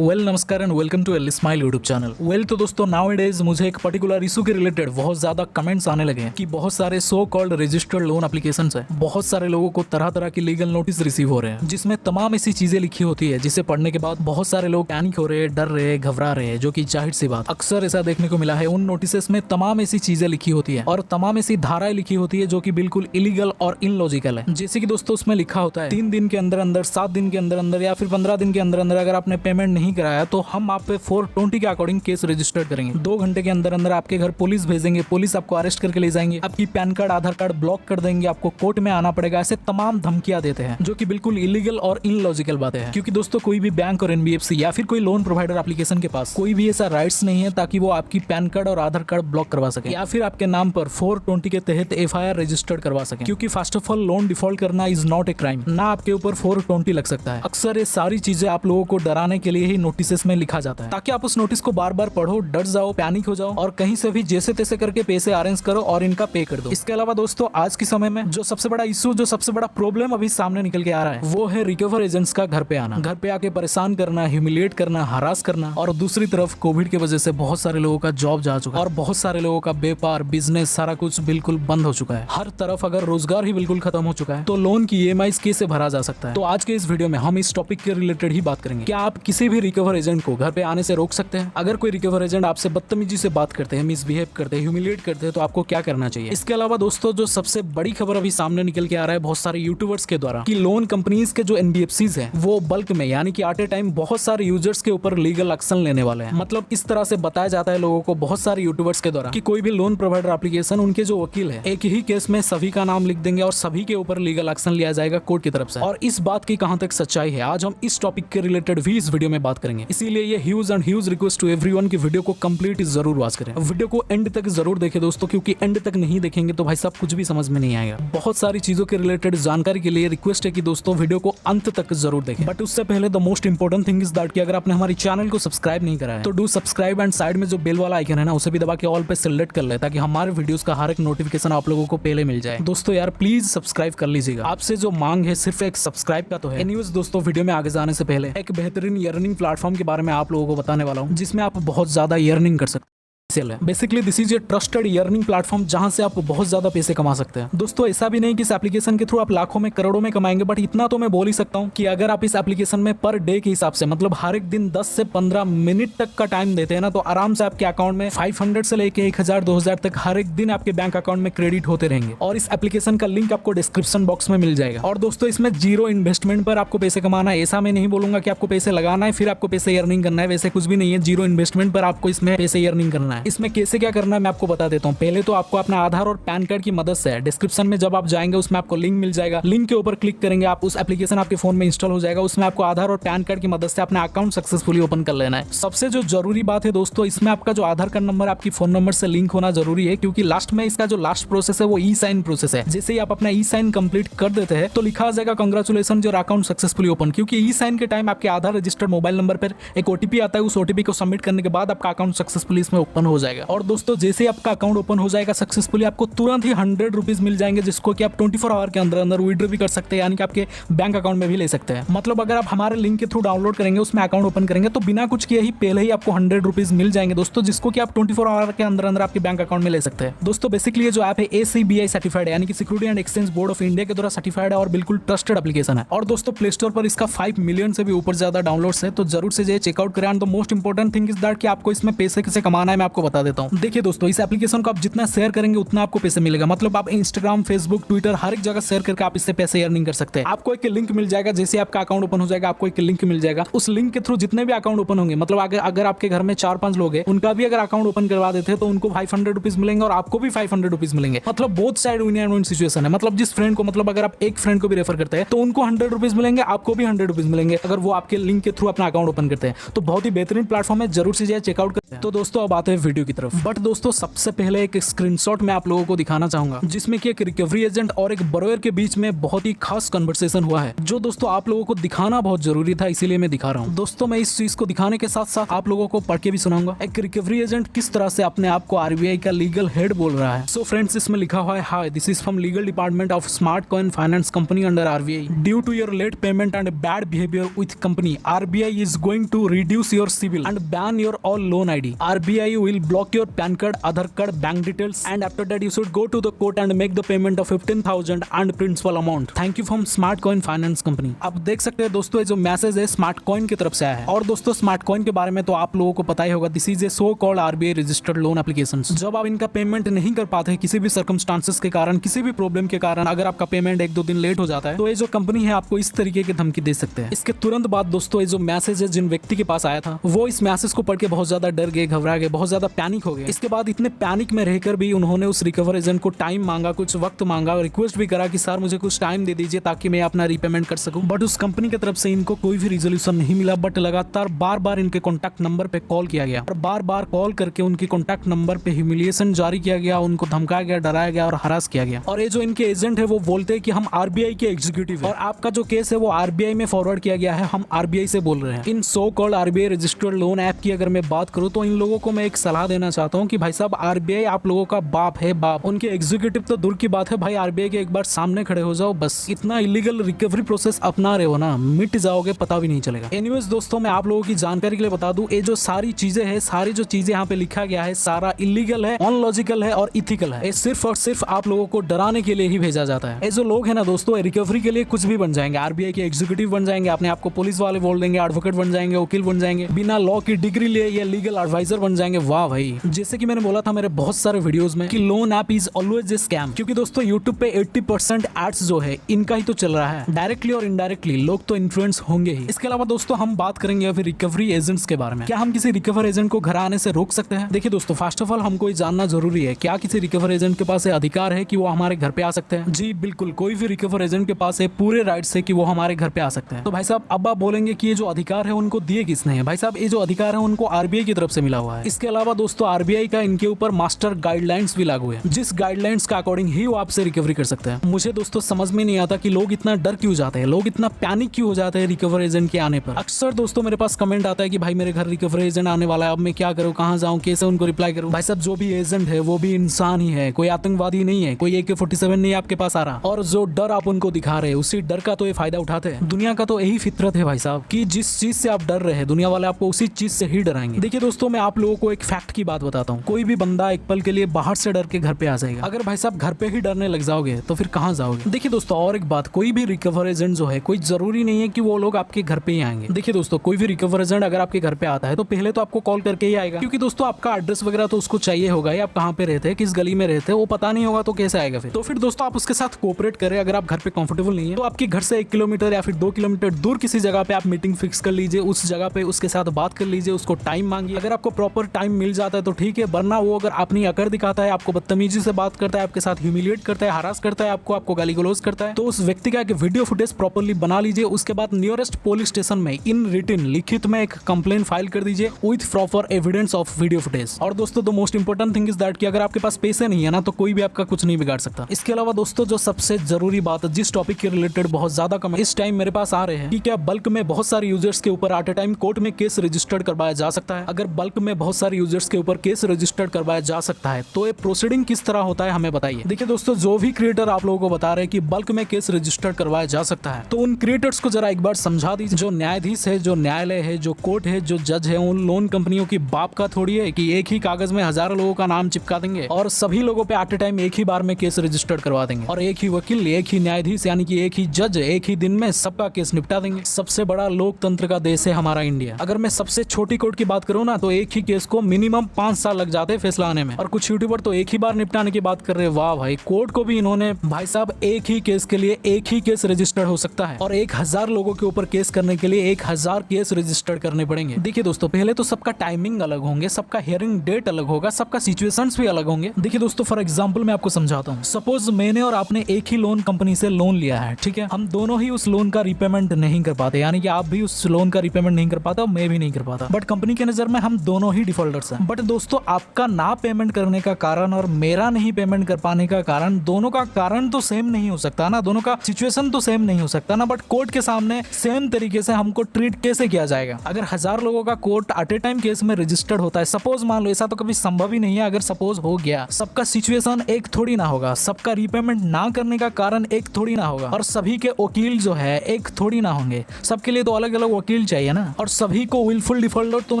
नमस्कार and welcome to L smile YouTube channel. तो दोस्तों नाउ डेज मुझे एक पर्टिकुलर इशू के रिलेटेड बहुत ज्यादा कमेंट्स आने लगे हैं कि बहुत सारे so called registered loan applications है, बहुत सारे लोगों को तरह तरह की लीगल नोटिस रिसीव हो रहे हैं जिसमें तमाम ऐसी चीजें लिखी होती है जिसे पढ़ने के बाद बहुत सारे लोग पैनिक हो रहे हैं, डर रहे हैं, घबरा रहे हैं, जो कि जाहिर सी बात अक्सर ऐसा देखने को मिला है। उन नोटिस में तमाम ऐसी चीजें लिखी होती है और तमाम ऐसी धाराएं लिखी होती है जो कि बिल्कुल इलीगल और इनलॉजिकल है। जैसे कि दोस्तों उसमें लिखा होता है 3 दिन के अंदर अंदर, 7 दिन के अंदर अंदर या फिर 15 दिन के अंदर अंदर अगर आपने पेमेंट नहीं कराया तो हम आप पे 420 के अकॉर्डिंग केस रजिस्टर्ड करेंगे। 2 घंटे के अंदर अंदर आपके घर पुलिस भेजेंगे, पुलिस आपको अरेस्ट करके ले जाएंगे, आपकी पैन कार्ड आधार कार्ड ब्लॉक कर देंगे, आपको कोर्ट में आना पड़ेगा। ऐसे तमाम धमकियां देते हैं जो कि बिल्कुल इलीगल और इनलॉजिकल बातें हैं, क्योंकि दोस्तों कोई भी बैंक और एनबीएफसी या फिर कोई लोन प्रोवाइडर एप्लीकेशन के पास कोई भी ऐसा राइट्स नहीं है ताकि वो आपकी पैन कार्ड और आधार कार्ड ब्लॉक करवा सके या फिर आपके नाम पर 420 के तहत एफआईआर रजिस्टर्ड करवा सके, क्योंकि first of all loan default करना इज नॉट ए क्राइम, ना आपके ऊपर 420 लग सकता है। अक्सर ये सारी चीजें आप लोगों को डराने के लिए ही नोटिस में लिखा जाता है ताकि आप उस नोटिस को बार बार पढ़ो, डर जाओ, पैनिक हो जाओ और कहीं से भी जैसे तैसे करके पैसे अरेंज करो और इनका पे कर दो। इसके अलावा दोस्तों आज के समय में जो सबसे बड़ा इशू, जो सबसे बड़ा प्रॉब्लम अभी सामने निकल के आ रहा है वो है रिकवर एजेंट्स का घर पे आना, घर पे आके परेशान करना, ह्यूमिलिएट करना, हरास करना। और दूसरी तरफ कोविड की वजह से बहुत सारे लोगों का जॉब जा चुका है और बहुत सारे लोगों का व्यापार, बिजनेस, सारा कुछ बिल्कुल बंद हो चुका है। हर तरफ अगर रोजगार ही बिल्कुल खत्म हो चुका है तो लोन की ईएमआई कैसे भरा जा सकता है। तो आज के इस वीडियो में हम इस टॉपिक के रिलेटेड ही बात करेंगे। क्या आप किसी भी रिकवर एजेंट को घर पे आने से रोक सकते हैं? अगर कोई रिकवर एजेंट आपसे बदतमीजी से बात करते हैं, मिसबिहेव करते हैं, ह्यूमिलिएट करते हैं तो आपको क्या करना चाहिए? इसके अलावा दोस्तों जो सबसे बड़ी खबर अभी सामने निकल के आ रहा है बहुत सारे यूट्यूबर्स के द्वारा कि लोन कंपनीज के जो एनबीएफसीज हैं वो बल्क में यानी कि एट ए टाइम बहुत सारे यूजर्स के ऊपर लीगल एक्शन लेने वाले हैं। मतलब इस तरह से बताया जाता है लोगों को, बहुत सारे यूट्यूबर्स के द्वारा, कि कोई भी लोन प्रोवाइडर एप्लीकेशन, उनके जो वकील है एक ही केस में सभी का नाम लिख देंगे और सभी के ऊपर लीगल एक्शन लिया जाएगा कोर्ट की तरफ से। और इस बात की कहां तक सच्चाई है आज हम इस टॉपिक के रिलेटेड भी इस वीडियो में बात करेंगे। इसीलिए ये huge and huge request to everyone की वीडियो को कंप्लीट जरूर वॉच करें, वीडियो को एंड तक जरूर देखें दोस्तों, क्योंकि एंड तक नहीं देखेंगे तो भाई साहब कुछ भी समझ में नहीं आएगा। बहुत सारी चीजों के रिलेटेड जानकारी के लिए रिक्वेस्ट है कि दोस्तों वीडियो को अंत तक जरूर देखें। बट उससे पहले the most important thing is that कि अगर आपने हमारे चैनल को सब्सक्राइब नहीं करा है तो डू सब्सक्राइब एंड साइड में जो बेल वाला आइकन है ना उसे भी दबा के ऑल पे सिलेक्ट कर ले ताकि हमारे वीडियोस का हर एक नोटिफिकेशन आप लोगों को पहले मिल जाए। दोस्तों यार प्लीज सब्सक्राइब कर लीजिएगा, आपसे जो मांग है सिर्फ एक सब्सक्राइब का तो है। एनीवेज दोस्तों वीडियो में आगे जाने से पहले एक बेहतरीन अर्निंग प्लेटफॉर्म के बारे में आप लोगों को बताने वाला हूँ जिसमें आप बहुत ज्यादा अर्निंग कर सकते हैं। Basically this is a trusted earning platform जहां से आप बहुत ज्यादा पैसे कमा सकते हैं। दोस्तों ऐसा भी नहीं कि इस एप्लीकेशन के थ्रू आप लाखों में, करोड़ों में कमाएंगे, बट इतना तो मैं बोल ही सकता हूं कि अगर आप इस एप्लीकेशन में पर डे के हिसाब से, मतलब हर एक दिन 10 से 15 मिनट तक का टाइम देते हैं ना, तो आराम से आपके अकाउंट में 500 से लेके 1000 2000 तक हर एक दिन आपके बैंक अकाउंट में क्रेडिट होते रहेंगे। और इस एप्लीकेशन का लिंक आपको डिस्क्रिप्शन बॉक्स में मिल जाएगा। और दोस्तों इसमें जीरो इन्वेस्टमेंट पर आपको पैसे कमाना है। ऐसा मैं नहीं बोलूंगा कि आपको पैसे लगाना है फिर आपको पैसे अर्निंग करना है, वैसे कुछ भी नहीं है। जीरो इन्वेस्टमेंट पर आपको इसमें पैसे अर्निंग करना है। इसमें कैसे क्या करना है मैं आपको बता देता हूं। पहले तो आपको अपना आधार और पैन कार्ड की मदद से डिस्क्रिप्शन में जब आप जाएंगे उसमें आपको लिंक मिल जाएगा, लिंक के ऊपर क्लिक करेंगे आप, उस एप्लीकेशन आपके फोन में इंस्टॉल हो जाएगा। उसमें आपको आधार और पैन कार्ड की मदद से अपना अकाउंट सक्सेसफुली ओपन कर लेना है। सबसे जो जरूरी बात है दोस्तों, इसमें आपका जो आधार कार्ड नंबर आपकी फोन नंबर से लिंक होना जरूरी है, क्योंकि लास्ट में इसका जो लास्ट प्रोसेस है वो ई साइन प्रोसेस है। जैसे ही आप अपना ई साइन कंप्लीट कर देते हैं तो लिखा आ जाएगा congratulation your account successfully open, क्योंकि ई साइन के टाइम आपके आधार रजिस्टर्ड मोबाइल नंबर पर एक ओटीपी आता है। उस ओटीपी को सबमिट करने के बाद आपका अकाउंट सक्सेसफुली इसमें ओपन हो जाएगा। और दोस्तों जैसे आपका अकाउंट ओपन हो जाएगा सक्सेसफुली, आपको तुरंत ही 100 रुपीज मिल जाएंगे, जिसको कि आप 24 आवर के अंदर अंदर विड्रॉ भी कर सकते हैं, यानी कि आपके बैंक अकाउंट में भी ले सकते हैं। मतलब अगर आप हमारे लिंक के थ्रू डाउनलोड करेंगे, उसमें अकाउंट ओपन करेंगे तो बिना कुछ किए ही पहले ही आपको 100 रुपीज मिल जाएंगे दोस्तों, जिसको कि आप 24 आवर के अंदर अंदर आपके बैंक अकाउंट में ले सकते हैं। दोस्तों बेसिकली ये जो ऐप है ACBI सर्टिफाइड है, यानी कि security and exchange board of India के द्वारा सर्टिफाइड है और बिल्कुल ट्रस्टेड एप्लीकेशन है। और दोस्तों प्ले स्टोर पर इसका 5 मिलियन से भी ऊपर ज्यादा डाउनलोड्स है, तो जरूर से चेकआउट करें। And the most important thing is that कि आपको इसमें पैसे कैसे कमाना है मैं आपको बता देता हूँ। देखिए दोस्तों इस एप्लीकेशन को आप जितना शेयर करेंगे उतना आपको पैसे मिलेगा। मतलब आप इंस्टाग्राम, फेसबुक, ट्विटर हर एक जगह शेयर करके आप इससे पैसे अर्निंग कर सकते हैं। आपको एक लिंक मिल जाएगा, जैसे आपका अकाउंट ओपन हो जाएगा आपको एक लिंक मिल जाएगा। उस लिंक के थ्रू जितने भी अकाउंट ओपन होंगे, मतलब अगर आपके घर में 4-5 लोग हैं, उनका भी अगर अकाउंट ओपन करवा देते हैं तो उनको 500 रुपीज मिलेंगे और आपको भी 500 रुपीज मिलेंगे। मतलब both side win and win situation है। मतलब जिस फ्रेंड को, मतलब अगर आप एक फ्रेंड को भी रेफर करते हैं तो उनको 100 रुपीज मिलेंगे, आपको भी 100 रुपीज मिलेंगे अगर वो आपके लिंक के थ्रू अपना अकाउंट ओपन करते हैं। तो बहुत ही बेहतरीन प्लेटफॉर्म है, जरूर से चेकआउट करें। तो दोस्तों अब आते हैं वीडियो की तरफ। बट दोस्तों सबसे पहले एक स्क्रीनशॉट मैं आप लोगों को दिखाना चाहूंगा जिसमें कि एक रिकवरी एजेंट और एक बोरोयर के बीच में बहुत ही खास कन्वर्सेशन हुआ है, जो दोस्तों आप लोगों को दिखाना बहुत जरूरी था, इसीलिए मैं दिखा रहा हूँ। दोस्तों मैं इस चीज को दिखाने के साथ साथ आप लोगों को पढ़ के भी सुनाऊंगा एक रिकवरी एजेंट किस तरह से अपने आप को आरबीआई का लीगल हेड बोल रहा है। सो फ्रेंड्स, इसमें लिखा हुआ है, hi this is from legal department of smart coin finance company under RBI. Due to your late payment and bad behaviour with company, RBI is going to reduce your civil and ban your all loan ID. RBI will block your PAN card, Aadhaar card, bank details, and after that you should go to the court and make the payment of 15,000 and principal amount. Thank you from Smart Coin Finance Company. आप देख सकते हैं दोस्तों, ये जो message है smart coin की तरफ से आया है। और दोस्तों स्मार्ट कॉइन के बारे में तो आप लोगों को पता ही होगा, this is a so called RBI registered loan application. जब आप इनका पेमेंट नहीं कर पाते किसी भी सर्कमस्टांसेस के कारण, किसी भी प्रॉब्लम के कारण, अगर आपका पेमेंट 1-2 दिन लेट हो जाता है, तो ये जो कंपनी है आपको इस तरीके की धमकी दे सकते हैं। इसके तुरंत बाद दोस्तों ये जो मैसेज है जिन व्यक्ति के पास आया था, वो इस मैसेज को पढ़ के बहुत ज्यादा डर गए, घबरा गए, बहुत ज्यादा पैनिक हो गए। इसके बाद इतने पैनिक में रहकर भी उन्होंने उस रिकवर एजेंट को टाइम मांगा, कुछ वक्त मांगा, रिक्वेस्ट भी करा कि सर मुझे कुछ टाइम दे दीजिए ताकि मैं अपना रीपेमेंट कर सकूं। बट उस कंपनी की तरफ से इनको कोई भी रिजोल्यूशन नहीं मिला। बट लगातार बार-बार इनके कॉन्टैक्ट नंबर पे कॉल किया गया और बार-बार कॉल करके उनके कॉन्टैक्ट नंबर पे ह्यूमिलिएशन जारी किया गया, उनको धमकाया गया, डराया गया और हरास किया गया। और ये जो इनके एजेंट है वो बोलते हैं कि हम आरबीआई के एग्जीक्यूटिव है और आपका जो केस है वो आरबीआई में फॉरवर्ड किया गया है, हम आरबीआई से बोल रहे हैं। इन so called RBI registered loan app की अगर मैं बात करूं तो इन लोगों को मैं एक सलाह देना चाहता हूं कि भाई साहब आरबीआई आप लोगों का बाप है, बाप। उनके एग्जीक्यूटिव तो दूर की बात है, भाई आरबीआई के एक बार सामने खड़े हो जाओ, बस इतना इलीगल रिकवरी प्रोसेस अपना रहे हो ना, मिट जाओगे, पता भी नहीं चलेगा। एनीवेज दोस्तों, मैं आप लोगों की जानकारी के लिए बता दूं, ये जो सारी चीजें हैं, सारी जो चीजें यहाँ पे लिखा गया है, सारा इलीगल है, अनलॉजिकल है और इथिकल है। ये सिर्फ और सिर्फ आप लोगों को डराने के लिए ही भेजा जाता है। ये जो लोग है ना दोस्तों, रिकवरी के लिए कुछ भी बन जाएंगे, आरबीआई के एग्जीक्यूटिव बन जाएंगे, अपने आप को पुलिस वाले बोल देंगे, एडवोकेट बन जाएंगे, वकील बन जाएंगे, बिना लॉ की डिग्री लिए ये लीगल एडवाइजर बन जाएंगे। वाह भाई, जैसे कि मैंने बोला था मेरे बहुत सारे वीडियोस में कि loan app is always a scam, क्योंकि दोस्तों यूट्यूब पे 80% एड्स जो है इनका ही तो चल रहा है, डायरेक्टली और इनडायरेक्टली लोग तो इन्फ्लुएंस होंगे ही। इसके अलावा दोस्तों हम बात करेंगे अभी रिकवरी एजेंट्स के बारे में। क्या हम किसी रिकवर एजेंट को घर आने से रोक सकते हैं? देखिए दोस्तों, फर्स्ट ऑफ ऑल हमको ये जानना जरूरी है, क्या किसी रिकवर एजेंट के पास अधिकार है कि वो हमारे घर पे आ सकते हैं? जी बिल्कुल, कोई भी रिकवर एजेंट के पास पूरे राइट्स है कि वो हमारे घर पे आ सकते हैं। तो भाई साहब अब आप बोलेंगे कि ये जो अधिकार है उनको दिए किसने है? भाई साहब ये जो अधिकार है उनको आरबीआई की तरफ से मिला हुआ है। इसके अलावा दोस्तों आरबीआई का इनके ऊपर मास्टर गाइडलाइंस भी लागू है, जिस गाइडलाइंस का अकॉर्डिंग ही वो आपसे रिकवरी कर सकते हैं। मुझे दोस्तों समझ में नहीं आता कि लोग इतना डर क्यों जाते हैं, लोग इतना पैनिक क्यों हो जाते हैं रिकवर एजेंट के आने पर। अक्सर दोस्तों मेरे पास कमेंट आता है कि भाई मेरे घर रिकवर एजेंट आने वाला है, अब मैं क्या करूं, कहां जाऊं, कैसे उनको रिप्लाई करूं? भाई साहब जो भी एजेंट है वो भी इंसान ही है, कोई आतंकवादी नहीं है, कोई AK-47 नहीं आपके पास आ रहा। और जो डर आप उनको दिखा रहे हैं उसी डर का तो ये फायदा उठाते हैं। दुनिया का तो यही फितरत है भाई साहब कि जिस चीज से आप डर रहे हैं दुनिया वाले आपको उसी चीज से ही डराएंगे। देखिए दोस्तों, मैं आप लोगों को एक फैक्ट की बात बताता हूँ, कोई भी बंदा एक पल के लिए बाहर से डर के घर पे आ जाएगा। अगर भाई साहब घर पे ही डरने लग जाओगे तो फिर कहाँ जाओगे? देखिए दोस्तों, और एक बात, कोई भी रिकवर एजेंट जो है, कोई जरूरी नहीं है कि वो लोग आपके घर पे ही आएंगे। देखिए दोस्तों, कोई भी रिकवर एजेंट अगर आपके घर पे आता है तो पहले तो आपको कॉल करके ही आएगा, क्योंकि दोस्तों आपका एड्रेस वगैरह तो उसको चाहिए होगा, आप कहाँ पे रहते हैं, किस गली में रहते हैं, वो पता नहीं होगा तो कैसे आएगा फिर? तो फिर दोस्तों आप उसके साथ कोऑपरेट करें। अगर आप घर पे कंफर्टेबल नहीं है तो आपके घर से 1 किलोमीटर या फिर 2 किलोमीटर दूर किसी जगह पे आप मीटिंग फिक्स कर लीजिए, उस जगह पे उसके साथ बात कर लीजिए, उसको टाइम मांगिए। अगर आपको प्रॉपर टाइम मिल जाता है तो ठीक है, वरना वो अगर अपनी अकड़ दिखाता है, आपको बदतमीजी से बात करता है, आपके साथ ह्यूमिलिएट करता है, हरास करता है, आपको गाली गलौज करता है, तो उस व्यक्ति का एक वीडियो फुटेज प्रॉपर्ली बना लीजिए। उसके बाद नियरेस्ट पुलिस स्टेशन में इन रिटन लिखित में एक कंप्लेंट फाइल कर दीजिए with proper evidence of video footage. और दोस्तों the most important thing is that कि अगर आपके पास पैसे नहीं है ना तो कोई भी आपका कुछ नहीं बिगाड़ सकता। इसके अलावा दोस्तों जो सबसे जरूरी बात, जिस टॉपिक के रिलेटेड बहुत ज्यादा कमेंट इस टाइम मेरे पास आ रहे हैं कि क्या बल्क में बहुत सारे यूजर्स के ऊपर एट ए टाइम कोर्ट में केस रजिस्टर्ड करवाया जा सकता है? अगर बल्क में बहुत सारे यूजर्स के ऊपर केस रजिस्टर्ड करवाया जा सकता है तो ये प्रोसीडिंग किस तरह होता है हमें बताइए। देखिए दोस्तों, जो भी क्रिएटर आप लोगों को बता रहे हैं कि बल्क में केस रजिस्टर्ड करवाया जा सकता है, तो उन क्रिएटर्स को जरा एक बार समझा दीजिए। जो न्यायाधीश है, जो न्यायालय है, जो कोर्ट है, जो जज है, उन लोन कंपनियों की बाप का थोड़ी है कि एक ही कागज में हजारों लोगों का नाम चिपका देंगे और सभी लोगों पे एट ए टाइम एक ही बार में केस रजिस्टर्ड करवा देंगे और एक ही वकील, एक ही न्यायाधीश यानी कि एक ही जज एक ही दिन में सबका केस निपटा देंगे। सबसे बड़ा लोकतंत्र का देश है हमारा इंडिया। अगर मैं सबसे छोटी कोर्ट की बात करूँ ना तो एक ही केस को मिनिमम 5 साल लग जाते हैं फैसला आने में, और कुछ यूट्यूबर तो एक ही बार निपटाने की बात कर रहे हैं। वाह भाई, कोर्ट को भी इन्होंने भाई साहब एक ही केस के लिए एक ही केस रजिस्टर्ड हो सकता है और 1000 लोगों के ऊपर केस करने के लिए 1000 केस रजिस्टर्ड करने पड़ेंगे। देखिए दोस्तों, पहले तो सबका टाइमिंग अलग होंगे, सबका हियरिंग डेट अलग होगा, सबका सिचुएशंस भी अलग होंगे। देखिए दोस्तों, फॉर एग्जांपल मैं आपको समझाता हूँ। सपोज मैंने और आपने एक ही लोन कंपनी से लोन लिया है, ठीक है, हम दोनों ही उस लोन का रिपेमेंट नहीं कर पाते, यानी कि आप भी उस लोन का रिपेमेंट नहीं कर पाता और मैं भी नहीं कर पाता, बट कंपनी के नजर में हम दोनों ही डिफॉल्टर्स हैं। बट दोस्तों आपका ना पेमेंट करने का कारण और मेरा नहीं पेमेंट कर पाने का कारण, दोनों का कारण तो सेम नहीं हो सकता ना, दोनों का सिचुएशन तो सेम नहीं हो सकता ना। बट कोर्ट के सामने सेम तरीके से हमको ट्रीट कैसे किया जाएगा? अगर 1000 लोगों का court at A time case में रजिस्टर्ड होता है, सपोज मान लो, ऐसा तो कभी संभव ही नहीं है, अगर सपोज हो गया, सबका सिचुएशन एक थोड़ी ना होगा, सबका रीपेमेंट ना करने का कारण एक थोड़ी ना होगा, और सभी के वकील जो है एक थोड़ी ना होंगे, सबके लिए तो अलग अलग वकील चाहिए ना। और सभी को विलफुल डिफॉल्टर तो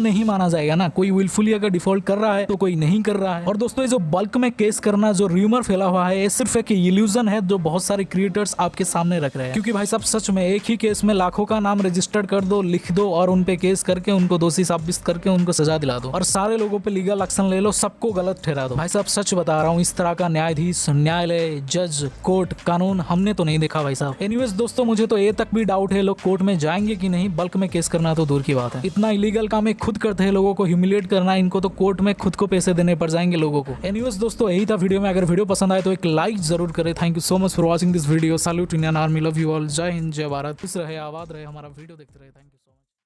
नहीं माना जाएगा ना, कोई विलफुली अगर डिफॉल्ट कर रहा है तो कोई नहीं कर रहा है। और दोस्तों ये जो बल्क में केस करना, जो र्यूमर फैला हुआ है, ये सिर्फ एक इल्यूजन है जो बहुत सारे क्रिएटर्स आपके सामने रख रहे हैं। क्योंकि भाई साहब सच में एक ही केस में लाखों का नाम रजिस्टर्ड कर दो, लिख दो और उन पे केस करके उनको दोषी साबित करके उनको सजा दिला दो और सारे लोगों पे लीगल एक्शन ले लो, सबको गलत ठहरा दो। भाई साहब सच बता रहा हूँ, इस तरह का न्यायाधीश, न्यायालय, जज, कोर्ट, कानून हमने तो नहीं देखा भाई साहब। एनीवेज दोस्तों, मुझे तो ये तक भी डाउट है लोग कोर्ट में जाएंगे कि नहीं, बल्क में केस करना तो दूर की बात है। इतना इलीगल काम ये खुद करते हैं, लोगों को ह्यूमिलेट करना, इनको तो कोर्ट में खुद को पैसे देने पड़ जाएंगे लोगों को। एनीवेज दोस्तों, यही था वीडियो में। अगर वीडियो पसंद आए तो एक लाइक जरूर करें। Thank you so much for watching this video. Salute Indian army, love you all, जय हिंद, जय भारत। खुश रहे, आबाद रहे, हमारा वीडियो देखते रहे। Thank you.